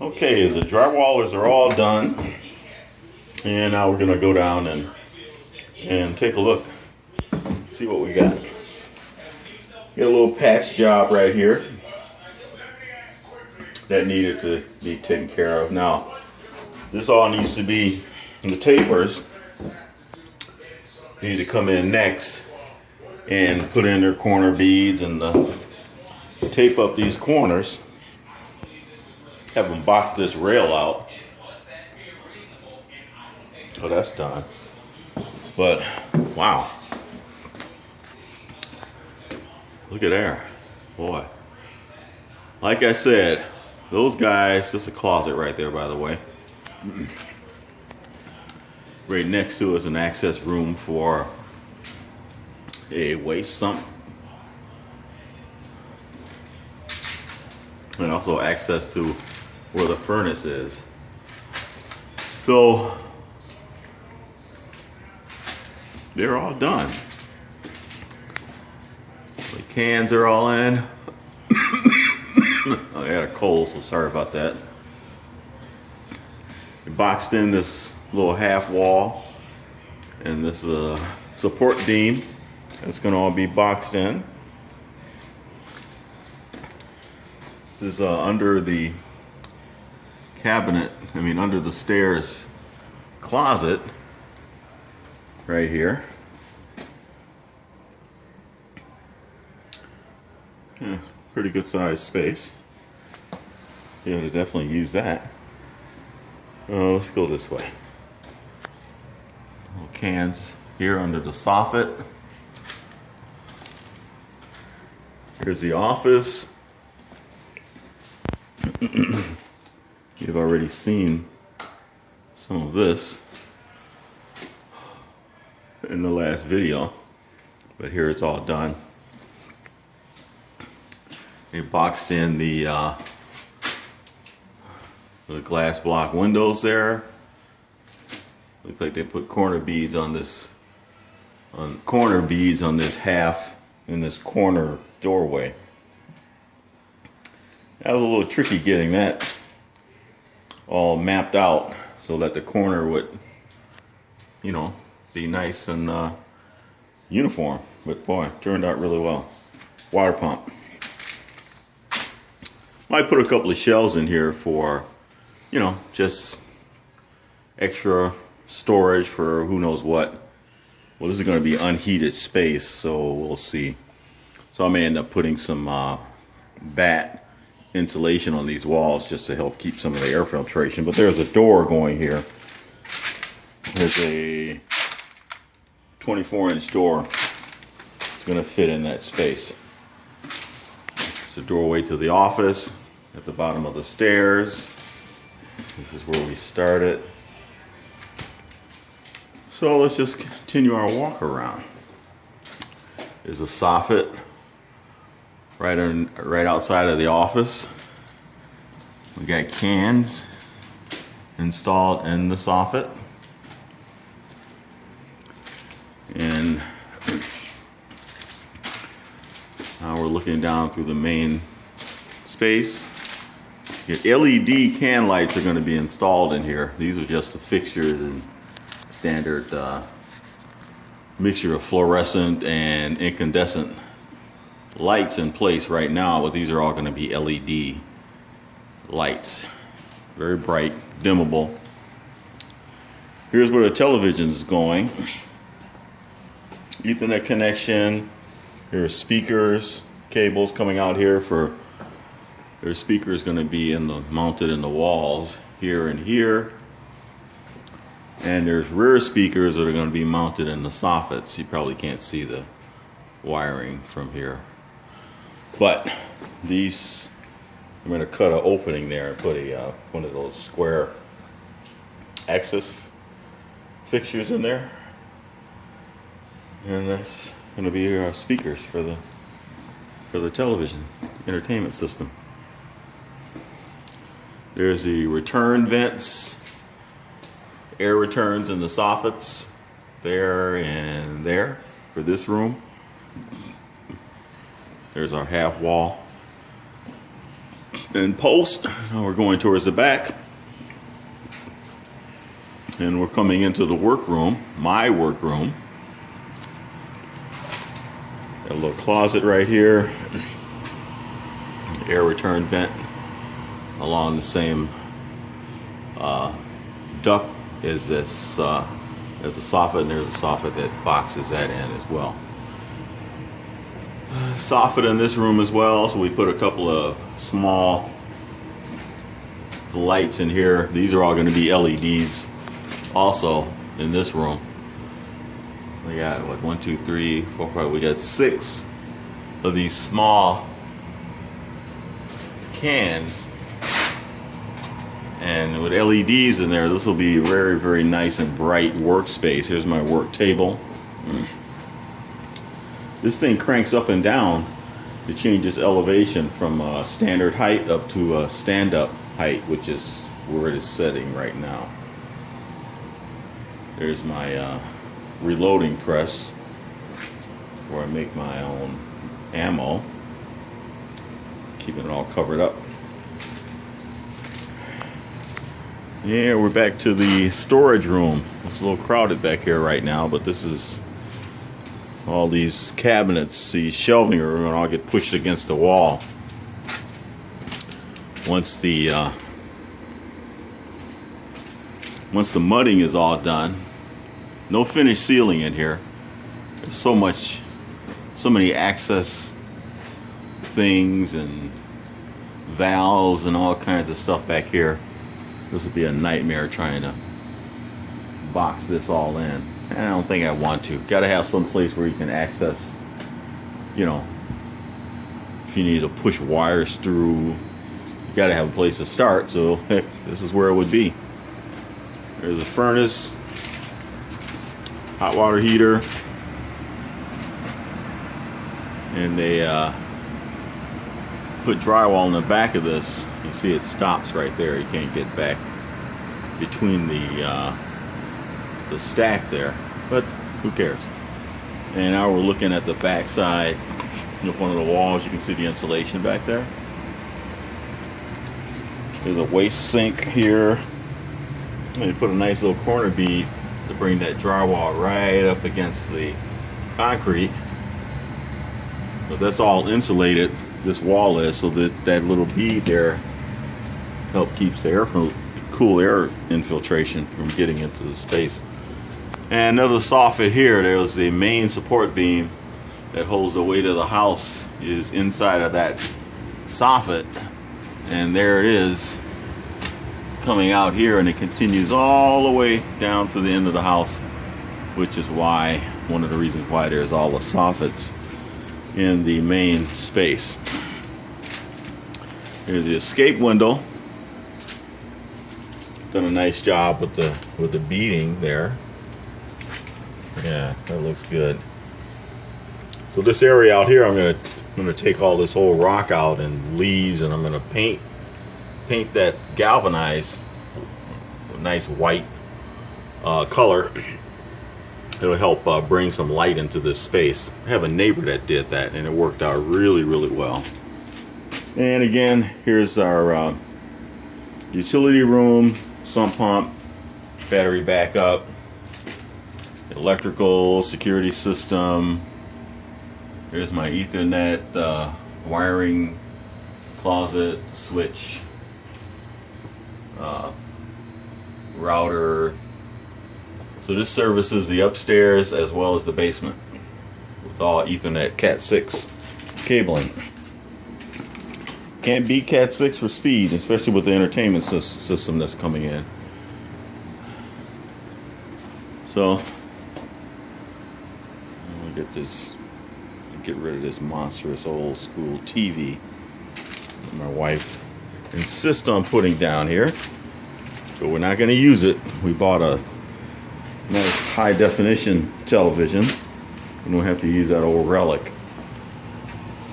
Okay, the drywallers are all done, and now we're gonna go down and take a look, see what we got. Got a little patch job right here that needed to be taken care of. Now, this all needs to be, the tapers need to come in next and put in their corner beads and tape up these corners. Have them box this rail out. So that's done. But wow, look at there, boy. Like I said, those guys. This is a closet right there, by the way. Right next to is an access room for a waste sump, and also access to where the furnace is. So they're all done. The cans are all in. I got a cold, so sorry about that. We boxed in this little half wall and this support beam. It's going to all be boxed in. This is under the cabinet, under the stairs closet right here. Yeah, pretty good sized space. Yeah, to definitely use that. Let's go this way. Little cans here under the soffit. Here's the office. You've already seen some of this in the last video, but here it's all done. They boxed in the glass block windows there. Looks like they put corner beads on this half in this corner doorway. That was a little tricky getting that all mapped out so that the corner would, be nice and uniform. But boy, it turned out really well. Water pump. Might put a couple of shelves in here for, just extra storage for who knows what. Well, this is going to be unheated space, so we'll see. So I may end up putting some batt insulation on these walls just to help keep some of the air filtration. But there's a door going here. There's a 24-inch door. It's going to fit in that space. It's a doorway to the office at the bottom of the stairs. This is where we started. So let's just continue our walk around. There's a soffit right outside of the office. We got cans installed in the soffit. And now we're looking down through the main space. Your LED can lights are going to be installed in here. These are just the fixtures and standard mixture of fluorescent and incandescent lights in place right now, but these are all going to be LED lights. Very bright, dimmable. Here's where the television is going. Ethernet connection. Here's speakers, cables coming out here for. There's speakers going to be mounted in the walls here and here. And there's rear speakers that are going to be mounted in the soffits. You probably can't see the wiring from here. But these, I'm going to cut an opening there and put one of those square access fixtures in there. And that's going to be our speakers for the television entertainment system. There's the return vents, air returns in the soffits there and there for this room. There's our half wall. in post. Now we're going towards the back. And we're coming into the workroom, my workroom. Got a little closet right here. Air return vent along the same duct as this as the soffit, and there's a soffit that boxes that in as well. Soffit in this room as well, so we put a couple of small lights in here. These are all going to be LEDs also in this room. We got what, 1, 2, 3, 4, 5. We got 6 of these small cans, and with LEDs in there, this will be very, very nice and bright workspace. Here's my work table. This thing cranks up and down to change its elevation from standard height up to stand-up height, which is where it is setting right now. There's my reloading press where I make my own ammo, keeping it all covered up. Yeah, we're back to the storage room. It's a little crowded back here right now, but this is all these cabinets, these shelving are going to all get pushed against the wall. Once the mudding is all done, no finished ceiling in here. There's so many access things and valves and all kinds of stuff back here. This would be a nightmare trying to box this all in. I don't think I want to. Got to have some place where you can access, you know, if you need to push wires through, you got to have a place to start. So heck, this is where it would be. There's a furnace, hot water heater, and they put drywall in the back of this. You see it stops right there. You can't get back between the stack there, but who cares? And now we're looking at the back side of one of the walls. You can see the insulation back there. There's a waste sink here. And you put a nice little corner bead to bring that drywall right up against the concrete. But that's all insulated, this wall is, so that little bead there help keeps the air from cool air infiltration from getting into the space. And another soffit here. There's the main support beam that holds the weight of the house is inside of that soffit, and there it is coming out here, and it continues all the way down to the end of the house, which is why one of the reasons why there's all the soffits in the main space. Here's the escape window. Done a nice job with the beading there. Yeah, that looks good. So this area out here, I'm gonna take all this whole rock out and leaves, and I'm gonna paint that galvanized nice white color. It'll help bring some light into this space. I have a neighbor that did that, and it worked out really, really well. And again, here's our utility room, sump pump, battery backup, electrical security system. Here's my Ethernet wiring closet, switch, router. So this services the upstairs as well as the basement with all Ethernet Cat 6 cabling. Can't beat Cat 6 for speed, especially with the entertainment system that's coming in. So get rid of this monstrous old school TV that my wife insists on putting down here, but we're not going to use it. We bought a nice high definition television. We don't have to use that old relic,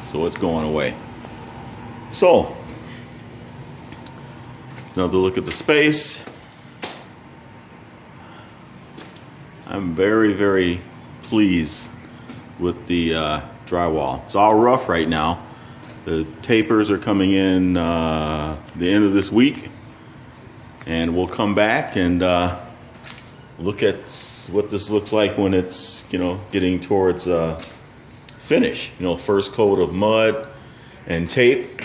so it's going away. So another look at the space. I'm very, very pleased with the drywall. It's all rough right now. The tapers are coming in the end of this week, and we'll come back and look at what this looks like when it's, you know, getting towards finish. You know, first coat of mud and tape.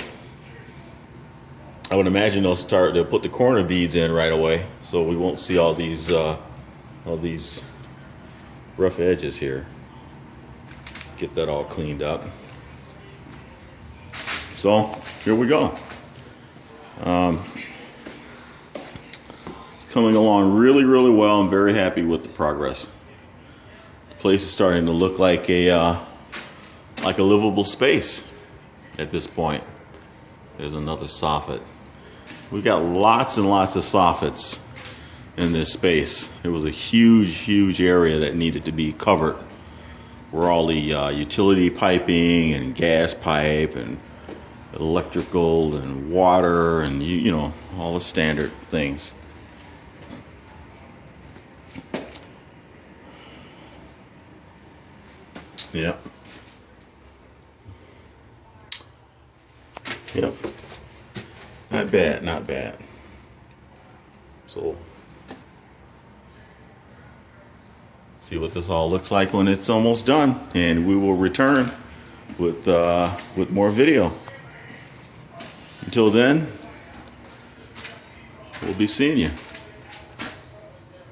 I would imagine they'll put the corner beads in right away, so we won't see all these rough edges here. Get that all cleaned up. So here we go. It's coming along really, really well. I'm very happy with the progress. The place is starting to look like a livable space at this point. There's another soffit. We got lots and lots of soffits in this space. There was a huge area that needed to be covered, where all the utility piping and gas pipe and electrical and water and you know, all the standard things. Yep. Not bad, not bad. So see what this all looks like when it's almost done, and we will return with more video. Until then, we'll be seeing you.